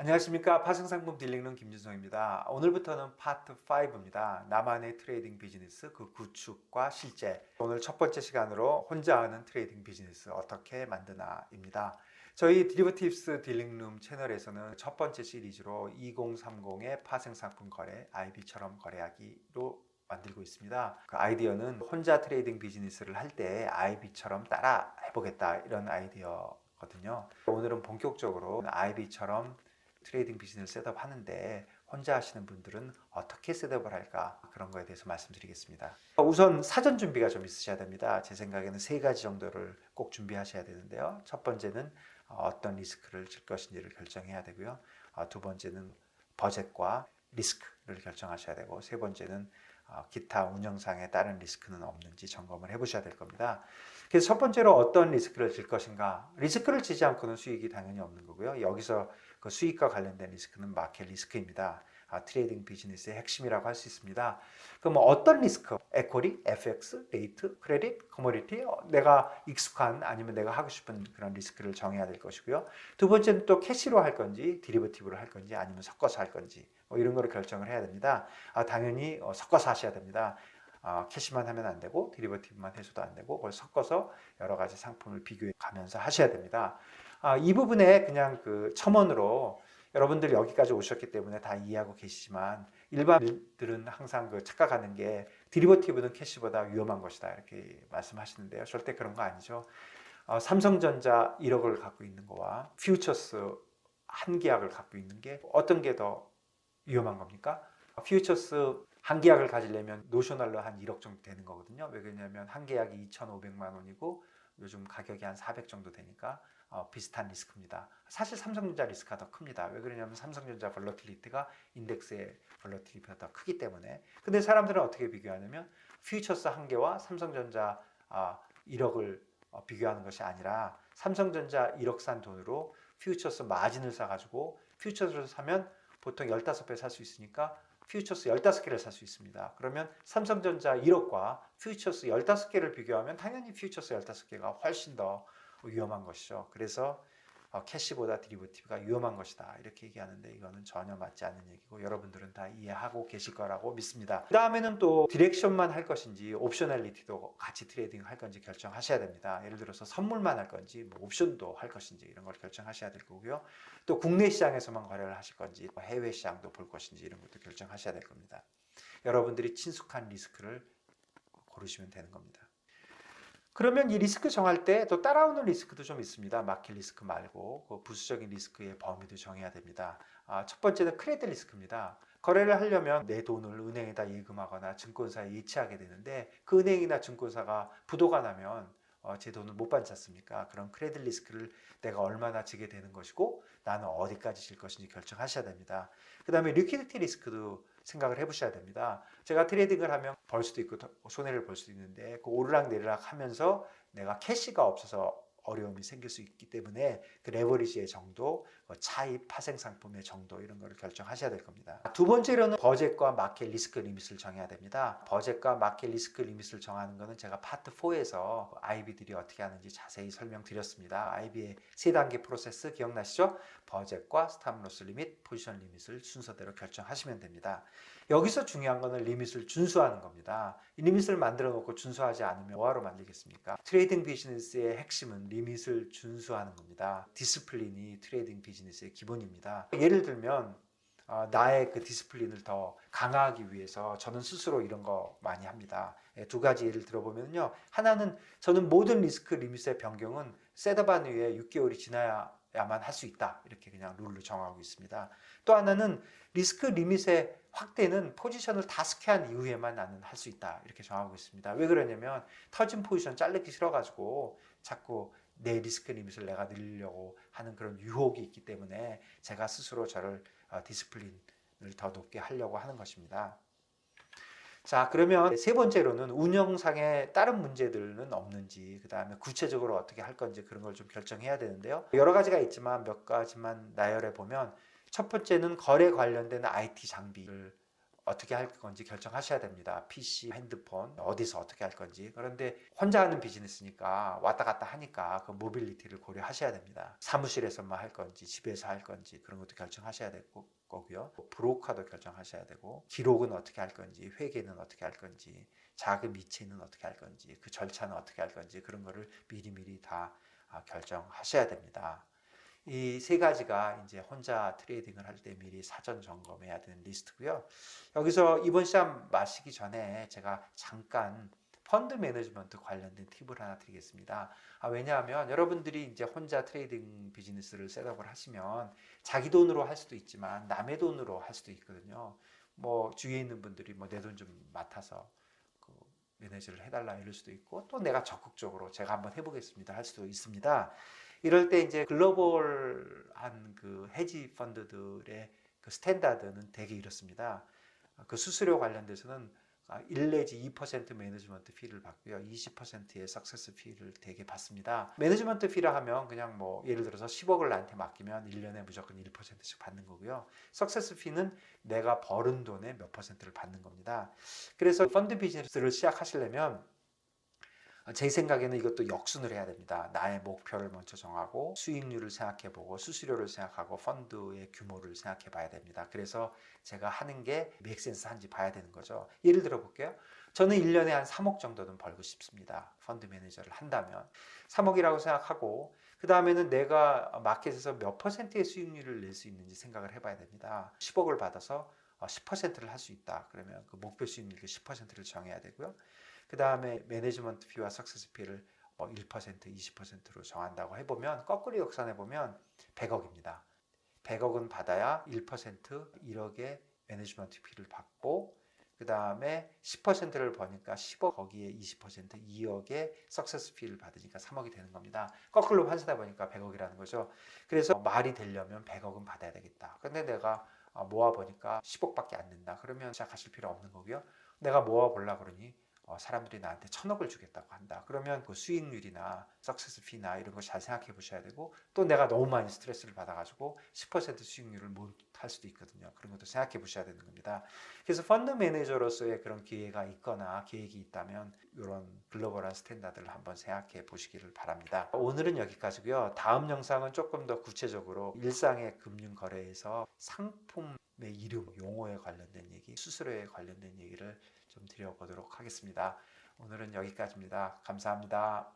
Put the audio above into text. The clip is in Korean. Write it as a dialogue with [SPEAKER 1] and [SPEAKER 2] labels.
[SPEAKER 1] 안녕하십니까. 파생상품 딜링룸 김진성입니다. 오늘부터는 파트 5입니다. 나만의 트레이딩 비즈니스 그 구축과 실제. 오늘 첫 번째 시간으로 혼자 하는 트레이딩 비즈니스 어떻게 만드나입니다. 저희 디리버티브스 딜링룸 채널에서는 첫 번째 시리즈로 2030의 파생상품 거래, IB처럼 거래하기로 만들고 있습니다. 그 아이디어는 혼자 트레이딩 비즈니스를 할 때 IB처럼 따라 해보겠다 이런 아이디어거든요. 오늘은 본격적으로 IB처럼 트레이딩 비즈니스 셋업 하는데 혼자 하시는 분들은 어떻게 셋업을 할까 그런 거에 대해서 말씀드리겠습니다. 우선 사전 준비가 좀 있으셔야 됩니다. 제 생각에는 세 가지 정도를 꼭 준비하셔야 되는데요. 첫 번째는 어떤 리스크를 질 것인지를 결정해야 되고요. 두 번째는 버젯과 리스크를 결정하셔야 되고, 세 번째는 기타 운영상에 다른 리스크는 없는지 점검을 해보셔야 될 겁니다. 그래서 첫 번째로 어떤 리스크를 질 것인가. 리스크를 지지 않고는 수익이 당연히 없는 거고요. 여기서 그 수익과 관련된 리스크는 마켓 리스크입니다. 트레이딩 비즈니스의 핵심이라고 할 수 있습니다. 그럼 어떤 리스크? 에코리, FX, 레이트, 크레딧, 커머디티, 내가 익숙한 아니면 내가 하고 싶은 그런 리스크를 정해야 될 것이고요. 두 번째는 또 캐시로 할 건지 디리버티브로 할 건지 아니면 섞어서 할 건지 이런 거를 결정을 해야 됩니다. 당연히 섞어서 하셔야 됩니다. 캐시만 하면 안 되고 디리버티브만 해서도 안 되고 그걸 섞어서 여러 가지 상품을 비교해 가면서 하셔야 됩니다. 이 부분에 그냥 그 첨언으로 여러분들 여기까지 오셨기 때문에 다 이해하고 계시지만 일반인들은 항상 그 착각하는 게 디리버티브는 캐시보다 위험한 것이다 이렇게 말씀하시는데요. 절대 그런 거 아니죠. 삼성전자 1억을 갖고 있는 거와 퓨처스 한 계약을 갖고 있는 게 어떤 게 더 위험한 겁니까? 퓨처스 한 계약을 가지려면 노셔널로 한 1억 정도 되는 거거든요. 왜 그러냐면 한 계약이 2,500만 원이고 요즘 가격이 한 400 정도 되니까 비슷한 리스크입니다. 사실 삼성전자 리스크가 더 큽니다. 왜 그러냐면 삼성전자 벌러틸리티가 인덱스의 벌러틸리티가 더 크기 때문에. 근데 사람들은 어떻게 비교하냐면 퓨처스 한 개와 삼성전자 1억을 비교하는 것이 아니라 삼성전자 1억 산 돈으로 퓨처스 마진을 사가지고 퓨처스를 사면 보통 15배 살 수 있으니까 퓨처스 15개를 살 수 있습니다. 그러면 삼성전자 1억과 퓨처스 15개를 비교하면 당연히 퓨처스 15개가 훨씬 더 위험한 것이죠. 그래서 캐시보다 디리버티브가 위험한 것이다 이렇게 얘기하는데 이거는 전혀 맞지 않는 얘기고 여러분들은 다 이해하고 계실 거라고 믿습니다. 그 다음에는 또 디렉션만 할 것인지 옵셔널리티도 같이 트레이딩 할 건지 결정하셔야 됩니다. 예를 들어서 선물만 할 건지 뭐 옵션도 할 것인지 이런 걸 결정하셔야 될 거고요. 또 국내 시장에서만 거래를 하실 건지 해외 시장도 볼 것인지 이런 것도 결정하셔야 될 겁니다. 여러분들이 친숙한 리스크를 고르시면 되는 겁니다. 그러면 이 리스크 정할 때 또 따라오는 리스크도 좀 있습니다. 마켓 리스크 말고 그 부수적인 리스크의 범위도 정해야 됩니다. 첫 번째는 크레딧 리스크입니다. 거래를 하려면 내 돈을 은행에다 예금하거나 증권사에 예치하게 되는데 그 은행이나 증권사가 부도가 나면 제 돈을 못 받지 않습니까? 그런 크레딧 리스크를 내가 얼마나 지게 되는 것이고 나는 어디까지 질 것인지 결정하셔야 됩니다. 그 다음에 리퀴디티 리스크도 생각을 해보셔야 됩니다. 제가 트레이딩을 하면 벌 수도 있고 손해를 볼 수도 있는데 그 오르락내리락 하면서 내가 캐시가 없어서 어려움이 생길 수 있기 때문에 그 레버리지의 정도, 차입, 파생 상품의 정도 이런 거를 결정하셔야 될 겁니다. 두 번째로는 버젯과 마켓 리스크 리밋을 정해야 됩니다. 버젯과 마켓 리스크 리밋을 정하는 거는 제가 파트 4에서 IB들이 어떻게 하는지 자세히 설명드렸습니다. IB의 세 단계 프로세스 기억나시죠? 버젯과 스탑로스 리밋, 포지션 리밋을 순서대로 결정하시면 됩니다. 여기서 중요한 거는 리밋을 준수하는 겁니다. 이 리밋을 만들어 놓고 준수하지 않으면 뭐하러 만들겠습니까? 트레이딩 비즈니스의 핵심은 리밋을 준수하는 겁니다. 디스플린이 트레이딩 비즈니스의 기본입니다. 예를 들면 나의 그 디스플린을 더 강화하기 위해서 저는 스스로 이런 거 많이 합니다. 두 가지 예를 들어보면요. 하나는 저는 모든 리스크 리밋의 변경은 셋업한 후에 6개월이 지나야만 할 수 있다. 이렇게 그냥 룰로 정하고 있습니다. 또 하나는 리스크 리밋의 확대는 포지션을 다 스캔한 이후에만 나는 할 수 있다. 이렇게 정하고 있습니다. 왜 그러냐면 터진 포지션 자르기 싫어가지고 자꾸 내 리스크 리밋을 내가 늘리려고 하는 그런 유혹이 있기 때문에 제가 스스로 저를 디스플린을 더 높게 하려고 하는 것입니다. 자, 그러면 세 번째로는 운영상에 다른 문제들은 없는지, 그 다음에 구체적으로 어떻게 할 건지 그런 걸 좀 결정해야 되는데요. 여러 가지가 있지만 몇 가지만 나열해 보면 첫 번째는 거래 관련된 IT 장비를 어떻게 할 건지 결정하셔야 됩니다. PC, 핸드폰, 어디서 어떻게 할 건지. 그런데 혼자 하는 비즈니스니까 왔다 갔다 하니까 그 모빌리티를 고려하셔야 됩니다. 사무실에서만 할 건지 집에서 할 건지 그런 것도 결정하셔야 될 거고요. 브로커도 결정하셔야 되고 기록은 어떻게 할 건지 회계는 어떻게 할 건지 자금 이체는 어떻게 할 건지 그 절차는 어떻게 할 건지 그런 거를 미리미리 다 결정하셔야 됩니다. 이 세 가지가 이제 혼자 트레이딩을 할 때 미리 사전 점검해야 되는 리스트고요. 여기서 이번 시험 마시기 전에 제가 잠깐 펀드 매니지먼트 관련된 팁을 하나 드리겠습니다. 왜냐하면 여러분들이 이제 혼자 트레이딩 비즈니스를 셋업을 하시면 자기 돈으로 할 수도 있지만 남의 돈으로 할 수도 있거든요. 뭐 주위에 있는 분들이 뭐 내 돈 좀 맡아서 그 매니저를 해달라 이럴 수도 있고 또 내가 적극적으로 제가 한번 해보겠습니다 할 수도 있습니다. 이럴 때 이제 글로벌한 그 헤지 펀드들의 그 스탠다드는 되게 이렇습니다. 그 수수료 관련돼서는 1 내지 2% 매니지먼트 피를 받고요. 20%의 석세스 피를 되게 받습니다. 매니지먼트 피라 하면 그냥 뭐 예를 들어서 10억을 나한테 맡기면 1년에 무조건 1%씩 받는 거고요. 석세스 피는 내가 벌은 돈의 몇 %를 받는 겁니다. 그래서 펀드 비즈니스를 시작하시려면 제 생각에는 이것도 역순을 해야 됩니다. 나의 목표를 먼저 정하고 수익률을 생각해보고 수수료를 생각하고 펀드의 규모를 생각해 봐야 됩니다. 그래서 제가 하는 게 맥센스 한지 봐야 되는 거죠. 예를 들어 볼게요. 저는 1년에 한 3억 정도는 벌고 싶습니다. 펀드 매니저를 한다면 3억이라고 생각하고 그 다음에는 내가 마켓에서 몇 %의 수익률을 낼 수 있는지 생각을 해봐야 됩니다. 10억을 받아서 10%를 할 수 있다. 그러면 그 목표 수익률 10%를 정해야 되고요. 그 다음에 매니지먼트 피와 석세스 피를 1%, 20%로 정한다고 해보면 거꾸로 역산해보면 100억입니다. 100억은 받아야 1% 1억의 매니지먼트 피를 받고 그 다음에 10%를 버니까 10억 거기에 20% 2억의 석세스 피를 받으니까 3억이 되는 겁니다. 거꾸로 환산해 보니까 100억이라는 거죠. 그래서 말이 되려면 100억은 받아야 되겠다. 근데 내가 모아 보니까 10억밖에 안 된다. 그러면 시작하실 필요 없는 거고요. 내가 모아 보려고 그러니 사람들이 나한테 1,000억을 주겠다고 한다. 그러면 그 수익률이나 석세스 피나 이런 거 잘 생각해 보셔야 되고 또 내가 너무 많이 스트레스를 받아가지고 10% 수익률을 못 할 수도 있거든요. 그런 것도 생각해 보셔야 되는 겁니다. 그래서 펀드 매니저로서의 그런 기회가 있거나 계획이 있다면 이런 글로벌한 스탠다드를 한번 생각해 보시기를 바랍니다. 오늘은 여기까지고요. 다음 영상은 조금 더 구체적으로 일상의 금융 거래에서 상품의 이름, 용어에 관련된 얘기, 수수료에 관련된 얘기를 좀 드려보도록 하겠습니다. 오늘은 여기까지입니다. 감사합니다.